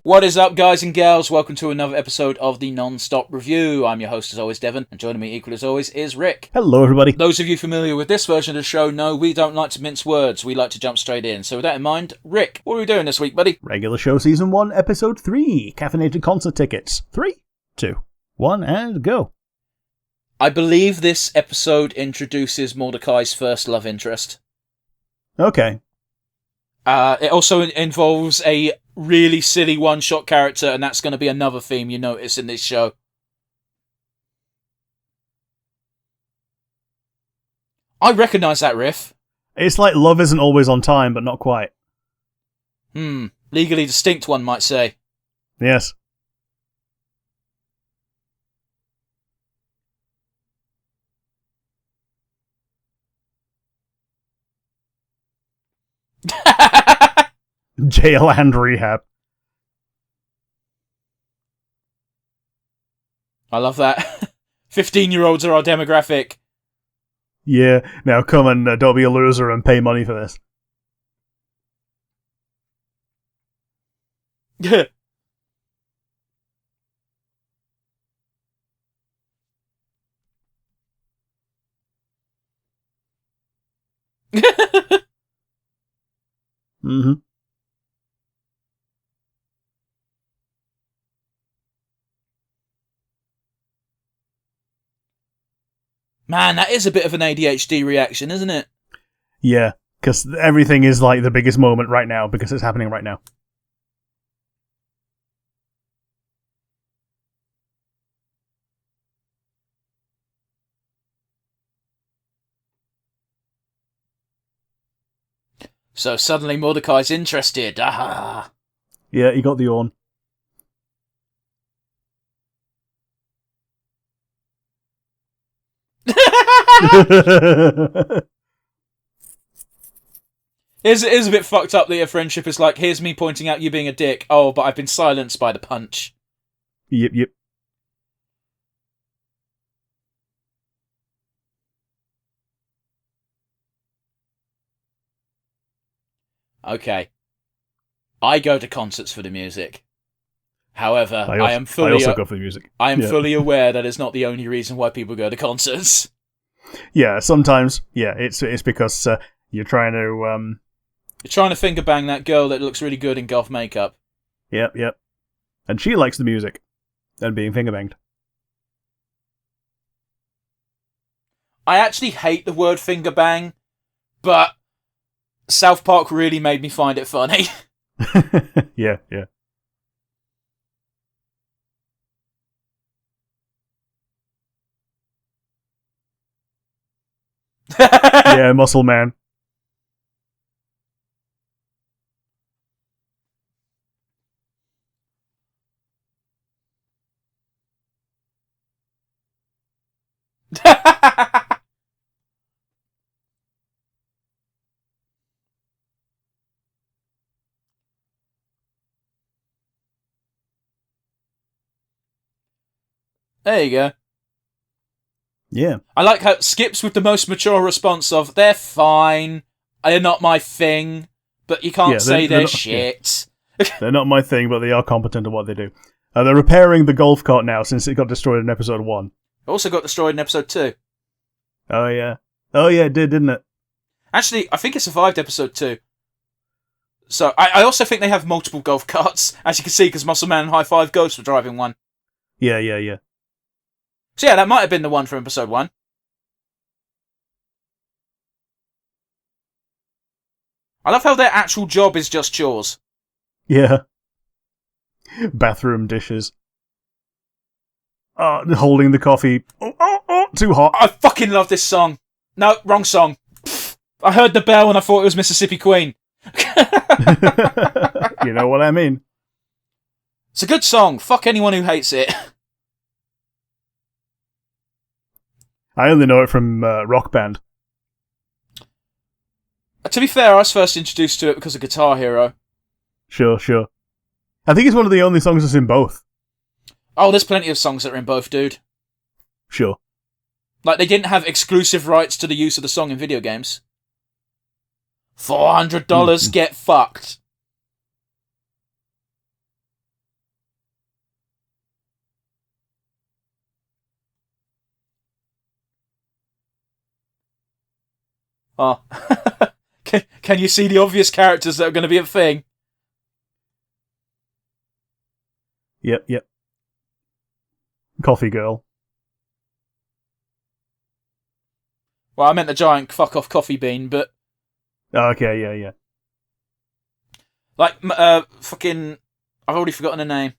What is up, guys and gals? Welcome to another episode of the Nonstop Review. I'm your host, as always, Devon, and joining me equally as always is Rick. Hello, everybody. Those of you familiar with this version of the show know we don't like to mince words. We like to jump straight in. So with that in mind, Rick, what are we doing this week, buddy? Regular show Season 1, Episode 3, Caffeinated Concert Tickets. 3, 2, 1, and go. I believe this episode introduces Mordecai's first love interest. Okay. It also involves a really silly one-shot character, and that's going to be another theme you notice in this show. I recognise that riff. It's like Love Isn't Always on Time, but not quite. Legally distinct, one might say. Yes. Jail and rehab. I love that. 15-year-olds are our demographic. Yeah, now come and don't be a loser and pay money for this. Mm-hmm. Man, that is a bit of an ADHD reaction, isn't it? Yeah, because everything is like the biggest moment right now because it's happening right now. So suddenly Mordecai's interested. Ah. Yeah, he got the yawn. It is a bit fucked up that your friendship is like, here's me pointing out you being a dick. Oh, but I've been silenced by the punch. Yep. Okay. I go to concerts for the music. However, I also go for the music. I am fully aware that is not the only reason why people go to concerts. Yeah, sometimes, it's because you're trying to... You're trying to finger bang that girl that looks really good in goth makeup. Yep. And she likes the music and being finger banged. I actually hate the word finger bang, but South Park really made me find it funny. Yeah. Yeah, muscle man. There you go. Yeah. I like how it skips with the most mature response of, they're fine, they're not my thing, but you can't say they're shit. Yeah. They're not my thing, but they are competent at what they do. They're repairing the golf cart now since it got destroyed in episode 1. It also got destroyed in episode 2. Oh, yeah. It did, didn't it? Actually, I think it survived episode 2. So, I also think they have multiple golf carts, as you can see, because Muscle Man and High Five Ghost were driving one. Yeah. So yeah, that might have been the one from episode 1. I love how their actual job is just chores. Yeah. Bathroom dishes. Holding the coffee. Oh, too hot. I fucking love this song. No, wrong song. Pfft, I heard the bell and I thought it was Mississippi Queen. You know what I mean. It's a good song. Fuck anyone who hates it. I only know it from Rock Band. To be fair, I was first introduced to it because of Guitar Hero. Sure. I think it's one of the only songs that's in both. Oh, there's plenty of songs that are in both, dude. Sure. Like, they didn't have exclusive rights to the use of the song in video games. $400, get fucked. Oh. Can you see the obvious characters that are going to be a thing? Yep. Coffee girl. Well, I meant the giant fuck off coffee bean, but Oh, okay, yeah. like fucking, I've already forgotten her name.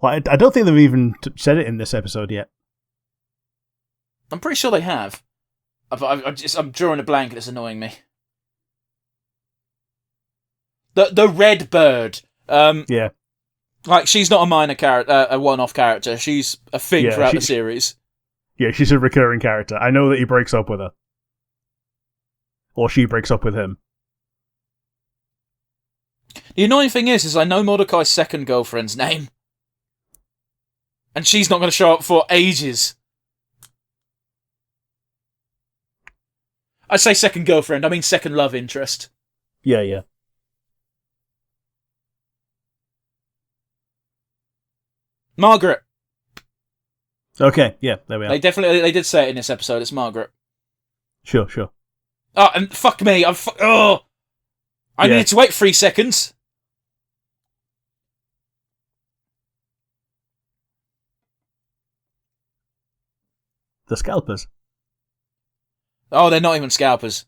Well, I don't think they've even said it in this episode yet. I'm pretty sure they have. I'm drawing a blank and it's annoying me. The red bird. Yeah. Like, she's not a minor character, a one-off character. She's a thing throughout the series. Yeah, she's a recurring character. I know that he breaks up with her. Or she breaks up with him. The annoying thing is I know Mordecai's second girlfriend's name. And she's not going to show up for ages. I say second girlfriend, I mean second love interest. Yeah. Margaret. Okay, yeah, there we are. They did say it in this episode, it's Margaret. Sure. Oh, and fuck me, I needed to wait 3 seconds. The scalpers. Oh, they're not even scalpers.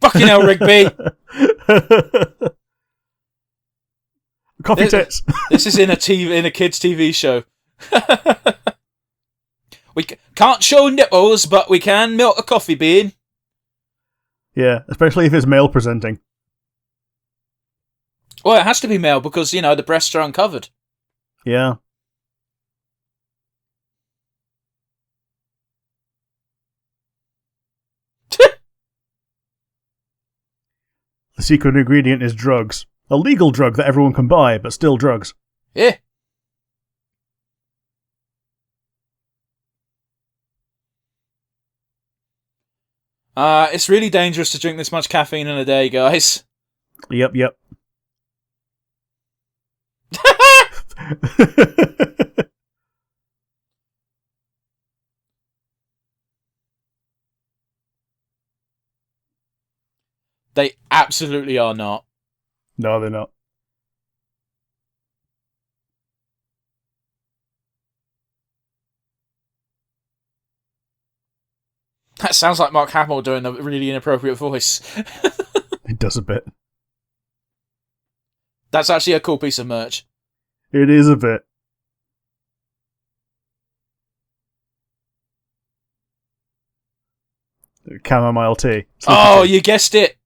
Fucking hell, Rigby. Coffee tits. This is in a kids' TV show. We can't show nipples, but we can milk a coffee bean. Yeah, especially if it's male presenting. Well, it has to be male because, the breasts are uncovered. Yeah. The secret ingredient is drugs. A legal drug that everyone can buy, but still drugs. Yeah. It's really dangerous to drink this much caffeine in a day, guys. Yep. They absolutely are not. No, they're not. That sounds like Mark Hamill doing a really inappropriate voice. It does a bit. That's actually a cool piece of merch. It is a bit. Chamomile tea. Oh, you guessed it.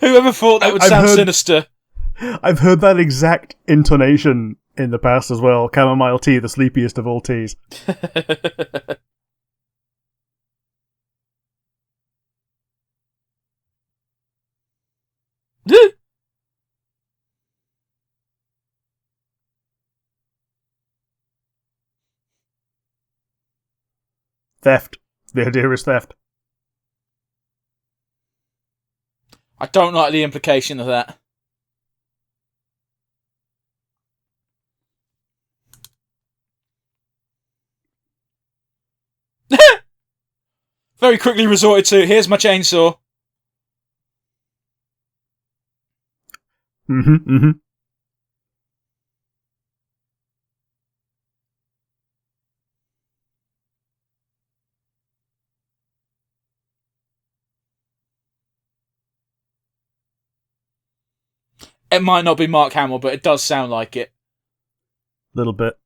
Whoever thought that would sound sinister? I've heard that exact intonation in the past as well. Chamomile tea, the sleepiest of all teas. Theft. The idea is theft. I don't like the implication of that. Very quickly resorted to, here's my chainsaw. Mm-hmm. It might not be Mark Hamill, but it does sound like it. Little bit.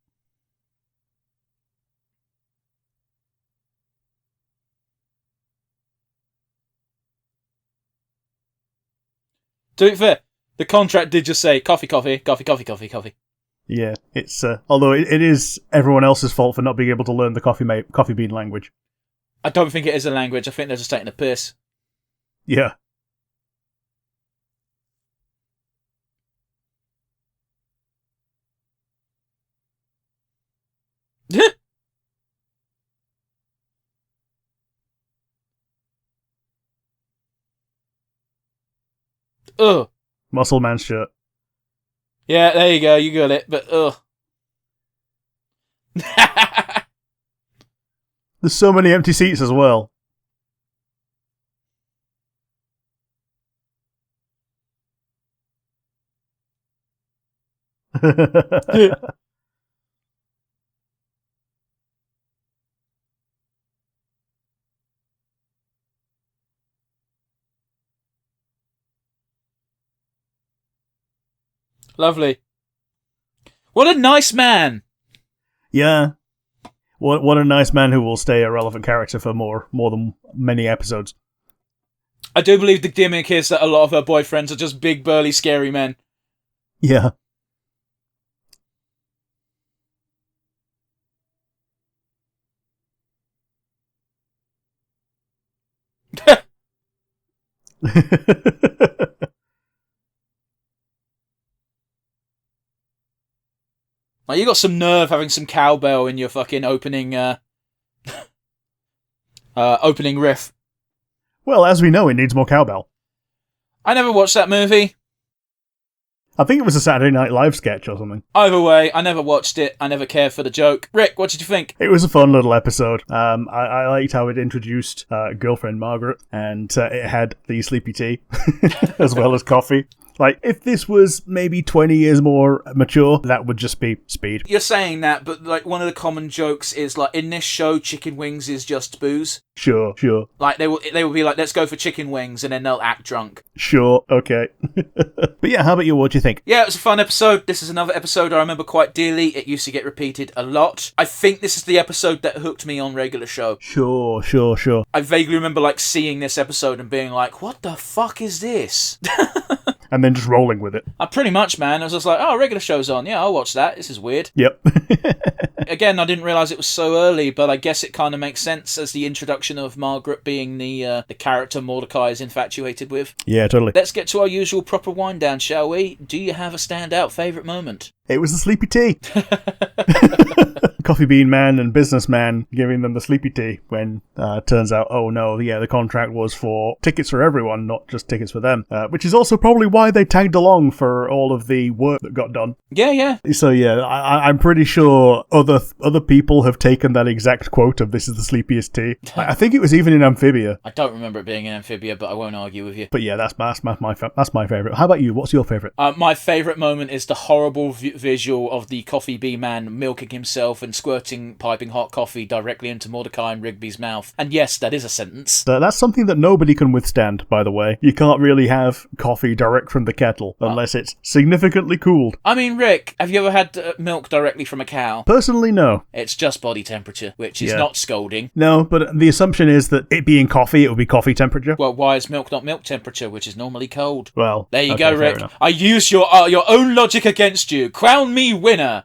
To be fair, the contract did just say coffee. Yeah, it's although it is everyone else's fault for not being able to learn the coffee bean language. I don't think it is a language. I think they're just taking a piss. Yeah. ugh. Muscle Man shirt. Yeah, there you go. You got it. But ugh. There's so many empty seats as well. Lovely. What a nice man. Yeah. What a nice man who will stay a relevant character for more than many episodes. I do believe the gimmick is that a lot of her boyfriends are just big, burly, scary men. Yeah. Like, you got some nerve having some cowbell in your fucking opening opening riff. Well, as we know, it needs more cowbell. I never watched that movie. I think it was a Saturday Night Live sketch or something. Either way, I never watched it. I never cared for the joke. Rick, what did you think? It was a fun little episode. I liked how it introduced girlfriend Margaret, and it had the sleepy tea, as well as coffee. Like, if this was maybe 20 years more mature, that would just be speed. You're saying that, but like one of the common jokes is like, in this show, chicken wings is just booze. Sure. Like, they will be like, let's go for chicken wings, and then they'll act drunk. Sure, okay. But yeah, how about you? What do you think? Yeah, it was a fun episode. This is another episode I remember quite dearly. It used to get repeated a lot. I think this is the episode that hooked me on regular show. Sure. I vaguely remember like seeing this episode and being like, what the fuck is this? And then just rolling with it. Pretty much, man. I was just like, oh, regular show's on. Yeah, I'll watch that. This is weird. Yep. Again, I didn't realise it was so early, but I guess it kind of makes sense as the introduction of Margaret being the character Mordecai is infatuated with. Yeah, totally. Let's get to our usual proper wind down, shall we? Do you have a standout favourite moment? It was the sleepy tea. Coffee bean man and businessman giving them the sleepy tea when turns out, oh no, yeah, the contract was for tickets for everyone, not just tickets for them. Which is also probably why they tagged along for all of the work that got done. Yeah. So yeah, I'm pretty sure other people have taken that exact quote of "this is the sleepiest tea." I think it was even in Amphibia. I don't remember it being in Amphibia, but I won't argue with you. But yeah, that's my favourite. How about you? What's your favourite? My favourite moment is the horrible visual of the coffee bee man milking himself and squirting piping hot coffee directly into Mordecai and Rigby's mouth. And yes, that is a sentence. That's something that nobody can withstand, by the way. You can't really have coffee direct from the kettle unless it's significantly cooled. I mean, Rick, have you ever had milk directly from a cow? Personally, no. It's just body temperature, which is not scolding. No, but the assumption is that it being coffee, it would be coffee temperature. Well, why is milk not milk temperature, which is normally cold? Well, there you okay, go, Rick. enough. I use your own logic against you. Crown me winner.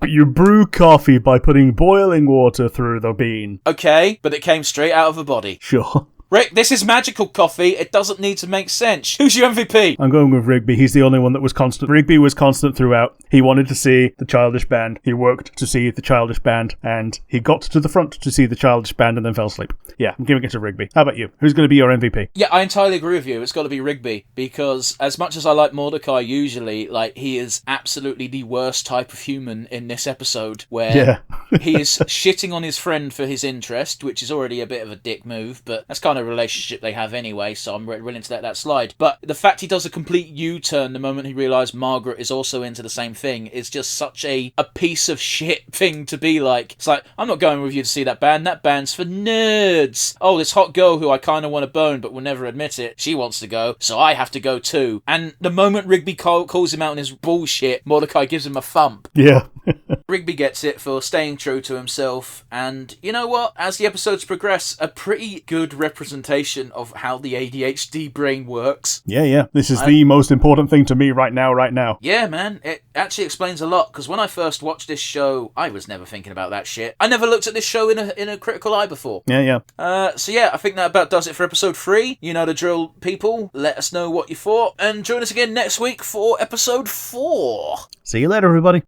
But you brew coffee by putting boiling water through the bean. Okay, but it came straight out of the body. Sure. Rick, this is magical coffee. It doesn't need to make sense. Who's your MVP? I'm going with Rigby. He's the only one that was constant. Rigby was constant throughout. He wanted to see the Childish Band. He worked to see the Childish Band. And he got to the front to see the Childish Band and then fell asleep. Yeah, I'm giving it to Rigby. How about you? Who's going to be your MVP? Yeah, I entirely agree with you. It's got to be Rigby. Because as much as I like Mordecai usually, like, he is absolutely the worst type of human in this episode where he is shitting on his friend for his interest, which is already a bit of a dick move, but that's kind of a relationship they have anyway, so I'm willing to let that slide. But the fact he does a complete U-turn the moment he realised Margaret is also into the same thing is just such a piece of shit thing to be like. It's like, I'm not going with you to see that band. That band's for nerds. Oh, this hot girl who I kind of want to bone but will never admit it, she wants to go, so I have to go too. And the moment Rigby calls him out on his bullshit, Mordecai gives him a thump. Yeah. Rigby gets it for staying true to himself, and you know what? As the episodes progress, a pretty good representation of how the ADHD brain works. Yeah. This is the most important thing to me right now. Yeah, man. It actually explains a lot, because when I first watched this show, I was never thinking about that shit. I never looked at this show in a critical eye before. Yeah. So yeah, I think that about does it for episode 3. You know the drill, people. Let us know what you thought, and join us again next week for episode 4. See you later, everybody.